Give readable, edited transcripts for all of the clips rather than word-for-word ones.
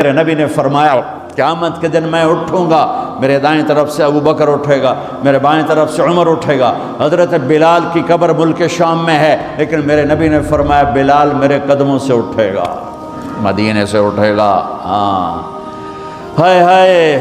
میرے نبی نے فرمایا قیامت کے دن میں اٹھوں گا، میرے دائیں طرف سے ابو بکر اٹھے گا، میرے بائیں طرف سے عمر اٹھے گا۔ حضرت بلال کی قبر ملک شام میں ہے، لیکن میرے نبی نے فرمایا بلال میرے قدموں سے اٹھے گا، مدینے سے اٹھے گا۔ ہاں ہائے ہائے،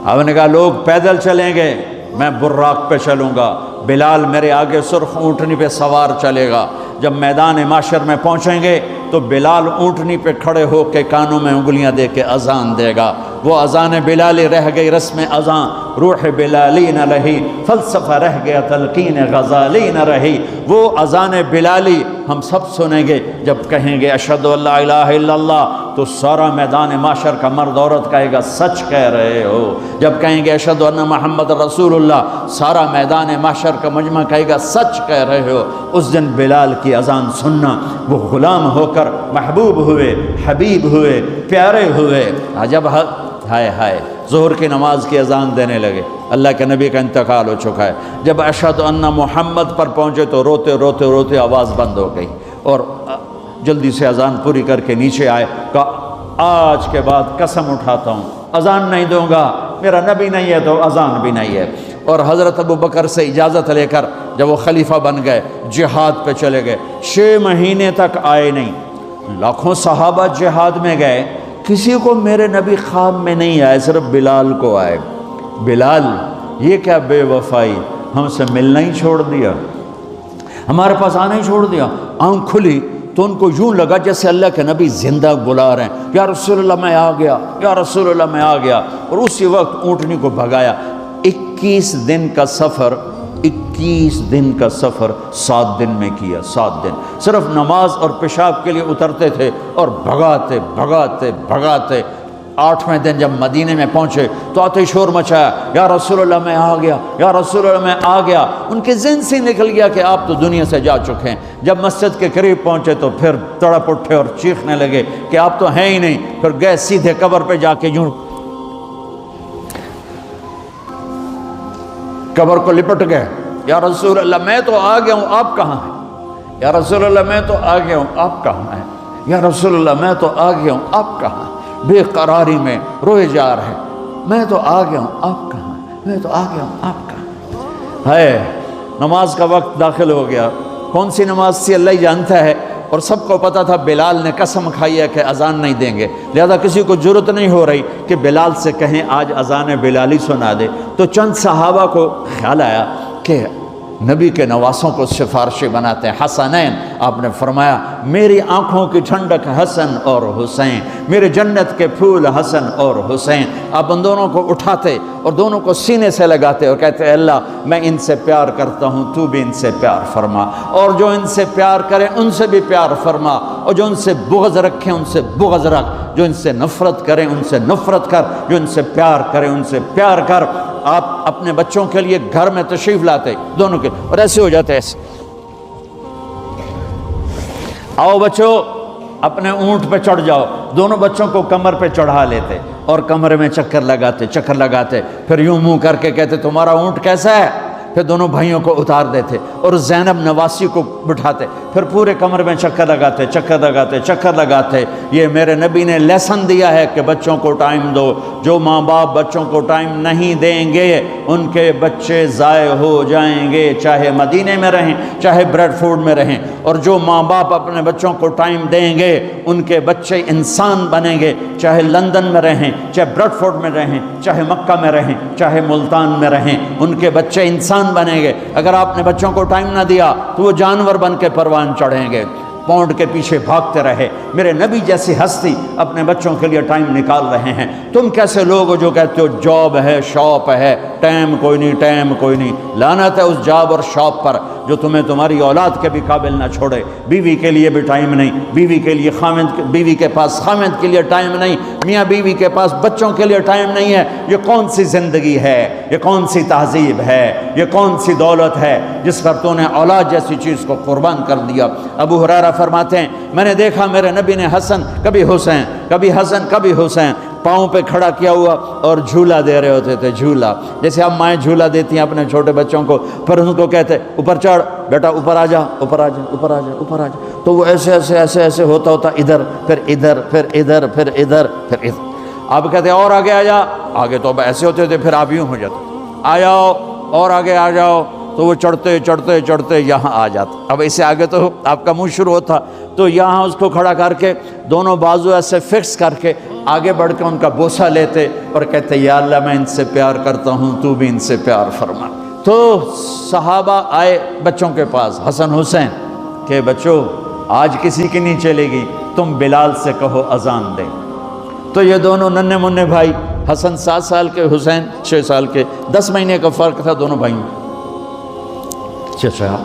اب نے کہا لوگ پیدل چلیں گے، میں براق پہ چلوں گا، بلال میرے آگے سرخ اونٹنی پہ سوار چلے گا۔ جب میدان معاشر میں پہنچیں گے تو بلال اونٹنی پہ کھڑے ہو کے کانوں میں انگلیاں دے کے اذان دے گا۔ وہ اذان بلالی رہ گئی رسم اذان، روح بلالی نہ رہی، فلسفہ رہ گیا تلقین غزالی نہ رہی۔ وہ اذان بلالی ہم سب سنیں گے جب کہیں گے اشہد ان لا الہ الا اللہ، تو سارا میدان معاشر کا مرد عورت کہے گا سچ کہہ رہے ہو۔ جب کہیں گے اشہد ان محمد رسول اللہ، سارا میدان معاشر کا مجمع کہے گا سچ کہہ رہے ہو۔ اس دن بلال کی اذان سننا، وہ غلام ہو کر محبوب ہوئے، حبیب ہوئے، پیارے ہوئے۔ جب ہائے ہائے ظہر کی نماز کی اذان دینے لگے، اللہ کے نبی کا انتقال ہو چکا ہے، جب اشہد ان محمد پر پہنچے تو روتے روتے روتے آواز بند ہو گئی، اور جلدی سے اذان پوری کر کے نیچے آئے، کہا آج کے بعد قسم اٹھاتا ہوں اذان نہیں دوں گا، میرا نبی نہیں ہے تو اذان بھی نہیں ہے۔ اور حضرت ابو بکر سے اجازت لے کر جب وہ خلیفہ بن گئے، جہاد پہ چلے گئے، 6 مہینے تک آئے نہیں۔ لاکھوں صحابہ جہاد میں گئے، کسی کو میرے نبی خواب میں نہیں آئے، صرف بلال کو آئے۔ بلال یہ کیا بے وفائی، ہم سے ملنا ہی چھوڑ دیا، ہمارے پاس آنا ہی چھوڑ دیا۔ آنکھ کھلی تو ان کو یوں لگا جیسے اللہ کے نبی زندہ بلا رہے ہیں، یا رسول اللہ میں آ گیا، یا رسول اللہ میں آ گیا۔ اور اسی وقت اونٹنی کو بھگایا۔ 21 دن کا سفر، 21 دن کا سفر 7 دن میں کیا، 7 دن صرف نماز اور پیشاب کے لیے اترتے تھے اور بھگاتے بھگاتے بھگاتے۔ 8ویں دن جب مدینے میں پہنچے تو آتے شور مچایا، یا رسول اللہ میں آ گیا، یا رسول اللہ میں آ گیا۔ ان کے ذہن سے نکل گیا کہ آپ تو دنیا سے جا چکے ہیں۔ جب مسجد کے قریب پہنچے تو پھر تڑپ اٹھے اور چیخنے لگے کہ آپ تو ہیں ہی نہیں۔ پھر گئے سیدھے قبر پہ جا کے یوں قبر کو لپٹ گئے، یا رسول اللہ میں تو آ گیا ہوں، آپ کہاں ہیں؟ یا رسول اللہ میں تو آ گیا ہوں، آپ کہاں ہیں؟ یا رسول اللہ میں تو آ گیا ہوں، آپ کہاں ہیں؟ بے قراری میں روئے جا رہے، میں تو آ گیا ہوں، آپ کہاں ہیں؟ میں تو آ گیا ہوں، آپ کہاں ہیں؟ نماز کا وقت داخل ہو گیا۔ کون سی نماز تھی اللہ ہی جانتا ہے، اور سب کو پتا تھا بلال نے قسم کھائی ہے کہ اذان نہیں دیں گے، لہذا کسی کو جرت نہیں ہو رہی کہ بلال سے کہیں آج اذان بلالی سنا دے۔ تو چند صحابہ کو خیال آیا کہ نبی کے نواسوں کو سفارشی بناتے ہیں، حسنین۔ آپ نے فرمایا میری آنکھوں کی ٹھنڈک حسن اور حسین، میرے جنت کے پھول حسن اور حسین۔ آپ ان دونوں کو اٹھاتے اور دونوں کو سینے سے لگاتے اور کہتے ہیں اللہ میں ان سے پیار کرتا ہوں، تو بھی ان سے پیار فرما، اور جو ان سے پیار کرے ان سے بھی پیار فرما، اور جو ان سے بغض رکھیں ان سے بغض رکھ، جو ان سے نفرت کریں ان سے نفرت کر، جو ان سے پیار کریں ان سے پیار کر۔ آپ اپنے بچوں کے لیے گھر میں تشریف لاتے دونوں کے، اور ایسے ہو جاتے ایسے، آؤ بچوں اپنے اونٹ پہ چڑھ جاؤ، دونوں بچوں کو کمر پہ چڑھا لیتے اور کمرے میں چکر لگاتے، پھر یوں منہ کر کے کہتے تمہارا اونٹ کیسا ہے؟ پھر دونوں بھائیوں کو اتار دیتے اور زینب نواسی کو بٹھاتے، پھر پورے کمر میں چکر لگاتے۔ یہ میرے نبی نے لیسن دیا ہے کہ بچوں کو ٹائم دو۔ جو ماں باپ بچوں کو ٹائم نہیں دیں گے ان کے بچے ضائع ہو جائیں گے، چاہے مدینے میں رہیں چاہے بریڈ فورڈ میں رہیں۔ اور جو ماں باپ اپنے بچوں کو ٹائم دیں گے ان کے بچے انسان بنیں گے، چاہے لندن میں رہیں چاہے بریڈ فورڈ میں رہیں، چاہے مکہ میں رہیں چاہے ملتان میں رہیں، ان کے بچے انسان بنیں گے۔ اگر آپ نے بچوں کو ٹائم نہ دیا تو وہ جانور بن کے پروان چڑھیں گے، پونڈ کے پیچھے بھاگتے رہے۔ میرے نبی جیسی ہستی اپنے بچوں کے لیے ٹائم نکال رہے ہیں، تم کیسے لوگ ہو جو کہتے ہو جاب ہے شاپ ہے، ٹائم کوئی نہیں۔ لعنت ہے اس جاب اور شاپ پر جو تمہیں تمہاری اولاد کے بھی قابل نہ چھوڑے۔ بیوی کے لیے بھی ٹائم نہیں، بیوی کے پاس خامند کے لیے ٹائم نہیں، میاں بیوی کے پاس بچوں کے لیے ٹائم نہیں ہے۔ یہ کون سی زندگی ہے؟ یہ کون سی تہذیب ہے؟ یہ کون سی دولت ہے جس پر تو نے اولاد جیسی چیز کو قربان کر دیا؟ ابو ہریرہ فرماتے ہیں میں نے دیکھا میرے نبی نے کبھی حسن کبھی حسین پاؤں پہ کھڑا کیا ہوا اور جھولا دے رہے ہوتے تھے، جھولا جیسے اب مائیں جھولا دیتی ہیں اپنے چھوٹے بچوں کو، پھر ان کو کہتے اوپر چڑھ بیٹا، اوپر آ جا، تو وہ ایسے ایسے ایسے ایسے ہوتا ہوتا ادھر پھر ادھر پھر ادھر پھر ادھر پھر ادھر. آپ کہتے ہیں اور آگے آ جا. آگے تو اب ایسے ہوتے تھے، پھر آپ یوں ہو جاتے، آ جاؤ اور آگے آ جاؤ. تو وہ چڑھتے چڑھتے چڑھتے یہاں آ جاتا. اب اس سے آگے تو آپ کا منہ شروع ہوتا، تو یہاں اس کو کھڑا کر کے دونوں بازو ایسے فکس کر کے آگے بڑھ کے ان کا بوسہ لیتے اور کہتے یا اللہ میں ان سے پیار کرتا ہوں، تو بھی ان سے پیار فرما. تو صحابہ آئے بچوں کے پاس، حسن حسین، کہ بچوں آج کسی کی نہیں چلے گی، تم بلال سے کہو اذان دیں. تو یہ دونوں ننھے منھے بھائی، حسن 7 سال کے، حسین 6 سال کے، 10 مہینے کا فرق تھا دونوں بھائیوں. چچا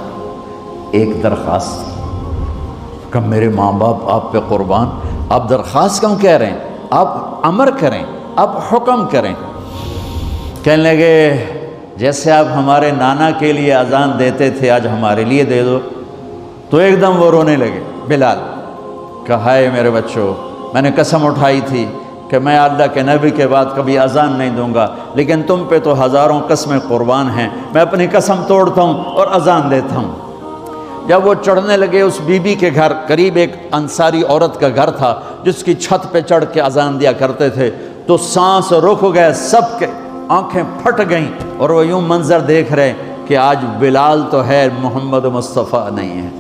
ایک درخواست کہ میرے ماں باپ آپ پہ قربان، آپ درخواست کیوں کہہ رہے ہیں؟ آپ امر کریں، آپ حکم کریں. کہنے لگے جیسے آپ ہمارے نانا کے لیے اذان دیتے تھے آج ہمارے لیے دے دو. تو ایک دم وہ رونے لگے. بلال کہا ہے میرے بچوں، میں نے قسم اٹھائی تھی کہ میں اللہ کے نبی کے بعد کبھی اذان نہیں دوں گا، لیکن تم پہ تو ہزاروں قسمیں قربان ہیں، میں اپنی قسم توڑتا ہوں اور اذان دیتا ہوں. جب وہ چڑھنے لگے اس بی بی کے گھر، قریب ایک انصاری عورت کا گھر تھا جس کی چھت پہ چڑھ کے اذان دیا کرتے تھے، تو سانس رک گئے سب کے، آنکھیں پھٹ گئیں اور وہ یوں منظر دیکھ رہے کہ آج بلال تو ہے، محمد مصطفیٰ نہیں ہے.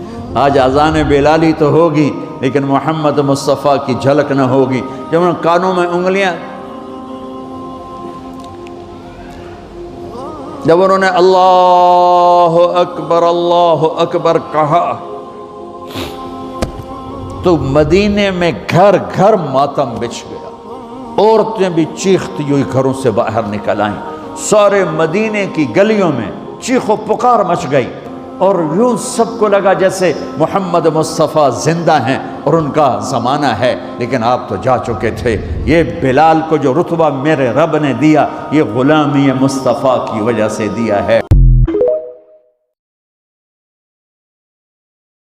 آج اذان بلالی تو ہوگی لیکن محمد مصطفیٰ کی جھلک نہ ہوگی. جب انہوں نے کانوں میں انگلیاں، جب انہوں نے اللہ اکبر کہا تو مدینے میں گھر گھر ماتم بچھ گیا. عورتیں بھی چیختی ہوئی گھروں سے باہر نکل آئیں. سارے مدینے کی گلیوں میں چیخ و پکار مچ گئی اور یوں سب کو لگا جیسے محمد مصطفیٰ زندہ ہیں اور ان کا زمانہ ہے، لیکن آپ تو جا چکے تھے. یہ بلال کو جو رتبہ میرے رب نے دیا، یہ غلامی مصطفیٰ کی وجہ سے دیا ہے.